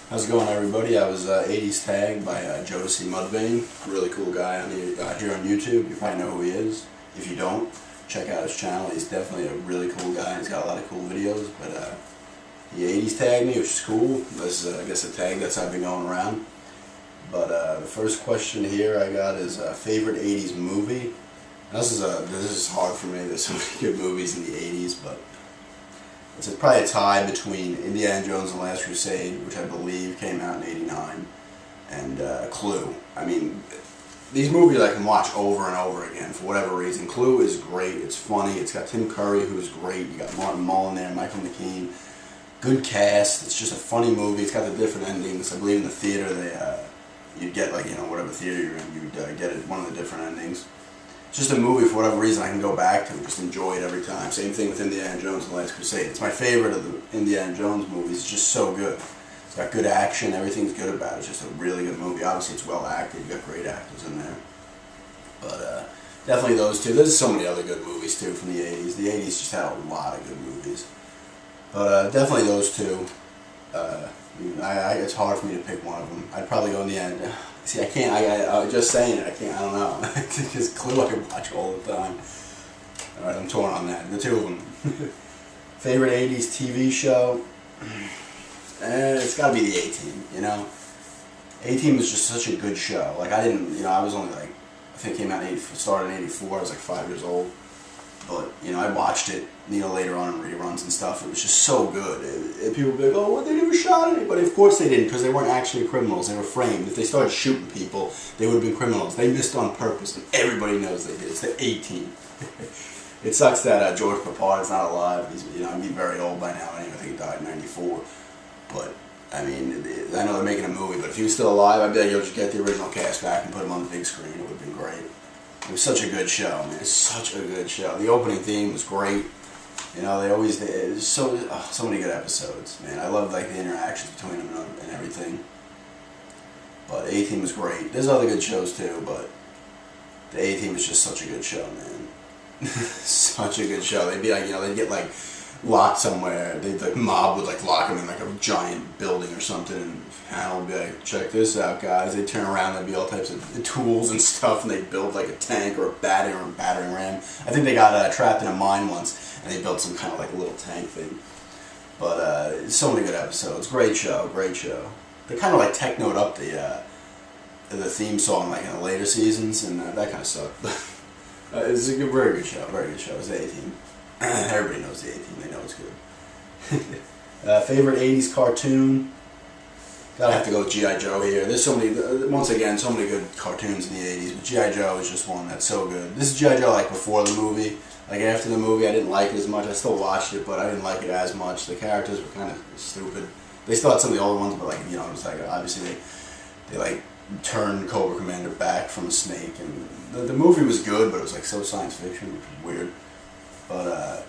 How's it going, everybody? I was 80's tagged by Jodecimudvayne. Really cool guy on here on YouTube. You probably know who he is. If you don't, check out his channel. He's definitely a really cool guy. He's got a lot of cool videos. But he 80's tagged me, which is cool. This is, I guess, a tag that's been going around. But the first question here I got is favorite 80's movie. Now, this is hard for me. There's so many good movies in the 80's, but it's probably a tie between Indiana Jones and the Last Crusade, which I believe came out in '89, and Clue. I mean, these movies I can watch over and over again for whatever reason. Clue is great. It's funny. It's got Tim Curry, who's great. You got Martin Mull there, Michael McKean. Good cast. It's just a funny movie. It's got the different endings. I believe in the theater you'd get, like, whatever theater you're in, you'd get it, one of the different endings. It's just a movie, for whatever reason, I can go back to and just enjoy it every time. Same thing with Indiana Jones and the Last Crusade. It's my favorite of the Indiana Jones movies. It's just so good. It's got good action. Everything's good about it. It's just a really good movie. Obviously, it's well acted. You've got great actors in there. But definitely those two. There's so many other good movies, too, from the 80's. The 80's just had a lot of good movies. But definitely those two. It's hard for me to pick one of them. I'd probably go in the end. See, I can't. I just saying it. I can't. I don't know. Because Clue I can watch all the time. All right, I'm torn on that. The two of them. Favorite 80's TV show? It's got to be the A-Team. A-Team was just such a good show. Like, I didn't. I was only like, I think it came out started in '84. I was like 5 years old. But, I watched it, later on in reruns and stuff. It was just so good. People would be like, oh, well, they never shot anybody. Of course they didn't, because they weren't actually criminals. They were framed. If they started shooting people, they would have been criminals. They missed on purpose, and everybody knows they did. It's the A-Team. It sucks that George Papard is not alive. He's, very old by now. Anyway, I think he died in '94. But, I mean, I know they're making a movie, but if he was still alive, I'd be like, you'll just get the original cast back and put him on the big screen. It would have been great. It was such a good show, man. It's such a good show. The opening theme was great. There's so many good episodes, man. I love, like, the interactions between them and everything. But A-Team was great. There's other good shows too, but the A-Team was just such a good show, man. Such a good show. They'd be like, they'd get like locked somewhere. The mob would like lock them in like a giant building or something, and Hal would be like, check this out, guys. They'd turn around, there'd be all types of tools and stuff, and they'd build like a tank or a battering ram. I think they got trapped in a mine once, and they built some kind of like little tank thing. But so many good episodes. Great show, great show. They kind of like technoed up the theme song like in the later seasons, and that kind of sucked. It's a very good show, very good show. It's the A-Team. Everybody knows the A-Team. They know it's good. Favorite 80's cartoon? Gotta have to go with G.I. Joe here. There's so many, once again, so many good cartoons in the 80's, but G.I. Joe is just one that's so good. This is G.I. Joe like before the movie. Like after the movie, I didn't like it as much. I still watched it, but I didn't like it as much. The characters were kind of stupid. They still had some of the older ones, but like, it was like, obviously they like turned Cobra Commander back from a snake, and the movie was good, but it was like so science fiction, which was weird. But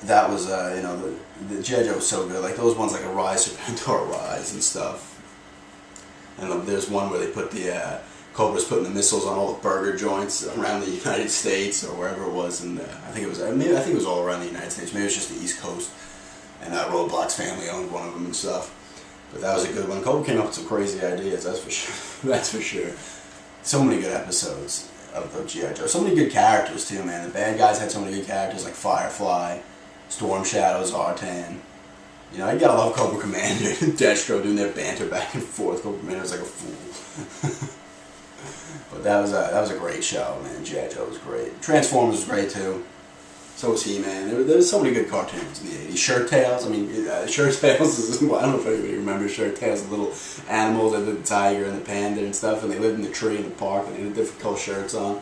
that was the G.I. Joe was so good. Like those ones like a Rise of Pandora Rise and stuff. And there's one where they put the Cobra's putting the missiles on all the burger joints around the United States or wherever it was, and I think it was all around the United States. Maybe it was just the East Coast. And Roblox's family owned one of them and stuff. But that was a good one. Cobra came up with some crazy ideas, that's for sure. That's for sure. So many good episodes of G.I. Joe. So many good characters too, man. The bad guys had so many good characters like Firefly, Storm Shadow, Zartan. You gotta love Cobra Commander and Destro doing their banter back and forth. Cobra Commander was like a fool. But that was a great show, man. G.I. Joe was great. Transformers was great too. So was He-Man. There was so many good cartoons in the 80's. Shirt Tails, Shirt Tails is, I don't know if anybody remembers Shirt Tails, the little animals, the tiger and the panda and stuff, and they lived in the tree in the park, and they had different color shirts on.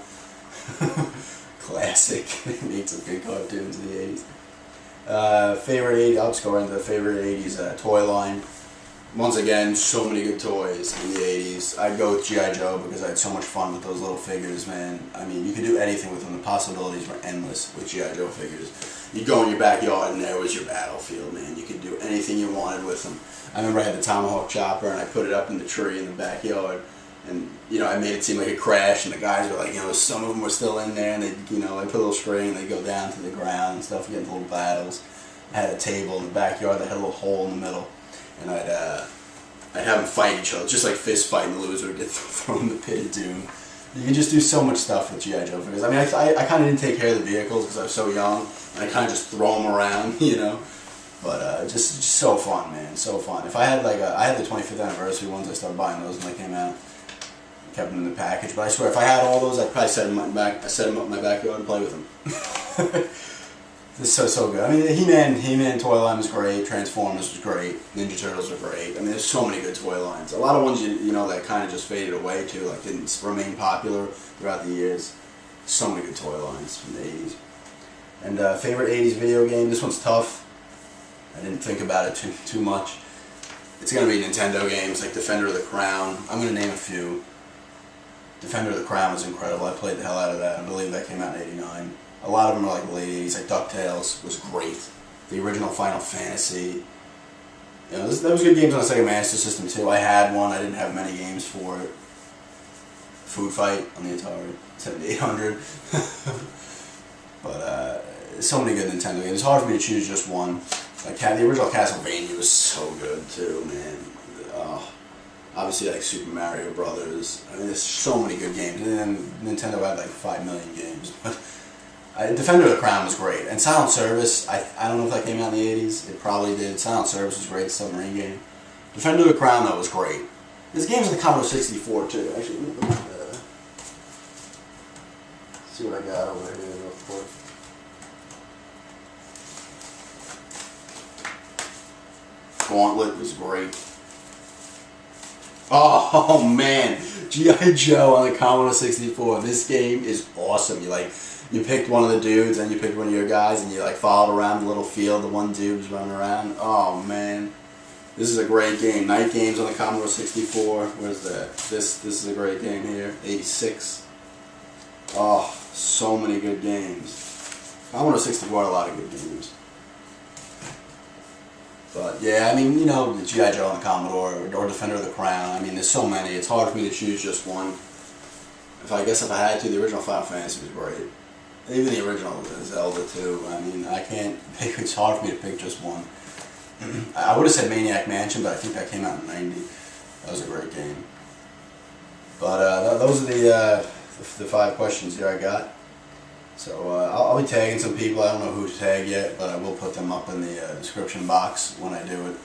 Classic. They made some good cartoons in the 80's. Favorite 80's, I'll just go into the favorite 80's toy line. Once again, so many good toys in the 80's. I'd go with G.I. Joe because I had so much fun with those little figures, man. I mean, you could do anything with them. The possibilities were endless with G.I. Joe figures. You'd go in your backyard and there was your battlefield, man. You could do anything you wanted with them. I remember I had the Tomahawk chopper and I put it up in the tree in the backyard. And, I made it seem like it crashed, and the guys were like, some of them were still in there, and they, I put a little string and they'd go down to the ground and stuff, get into little battles. I had a table in the backyard that had a little hole in the middle, and I'd have them fight each other, just like fist fight, and the loser would get thrown in the pit of doom. You can just do so much stuff with G.I. Joe figures. I mean, I kind of didn't take care of the vehicles because I was so young, and I kind of just throw them around, you know. But just so fun, man, so fun. If I had I had the 25th anniversary ones. I started buying those when they came out. Kept them in the package. But I swear, if I had all those, I'd probably set them up in my backyard and play with them. This is so good. I mean, He-Man toy line was great. Transformers was great. Ninja Turtles were great. I mean, there's so many good toy lines. A lot of ones you know that kind of just faded away too, like didn't remain popular throughout the years. So many good toy lines from the 80s. And favorite 80s video game. This one's tough. I didn't think about it too much. It's gonna be Nintendo games like Defender of the Crown. I'm gonna name a few. Defender of the Crown was incredible. I played the hell out of that. I believe that came out in '89. A lot of them are like the late 80s, like DuckTales was great. The original Final Fantasy. You know, there was good games on the Sega Master System too. I had one. I didn't have many games for it. Food Fight on the Atari 7800. But so many good Nintendo games. It's hard for me to choose just one. Like the original Castlevania was so good too, man. Obviously, like Super Mario Brothers. I mean, there's so many good games. And then Nintendo had like 5 million games. But Defender of the Crown was great. And Silent Service, I don't know if that came out in the 80s. It probably did. Silent Service was great, the submarine game. Defender of the Crown, though, was great. There's games on the Commodore 64, too. Actually, let me see what I got over here real quick. Gauntlet was great. Oh man, G.I. Joe on the Commodore 64. This game is awesome. You picked one of the dudes and you picked one of your guys and you followed around the little field. The one dude was running around. Oh man, this is a great game. Night games on the Commodore 64. Where's that? This is a great game here. 86. Oh, so many good games. Commodore 64 had a lot of good games. But yeah, I mean, you know, the G.I. Joe on the Commodore or Defender of the Crown. I mean, there's so many. It's hard for me to choose just one. I guess if I had to, the original Final Fantasy was great. Even the original Zelda too. I mean, I can't pick. It's hard for me to pick just one. I would have said Maniac Mansion, but I think that came out in '90. That was a great game. But those are the 5 questions here I got. So I'll be tagging some people. I don't know who to tag yet, but I will put them up in the description box when I do it.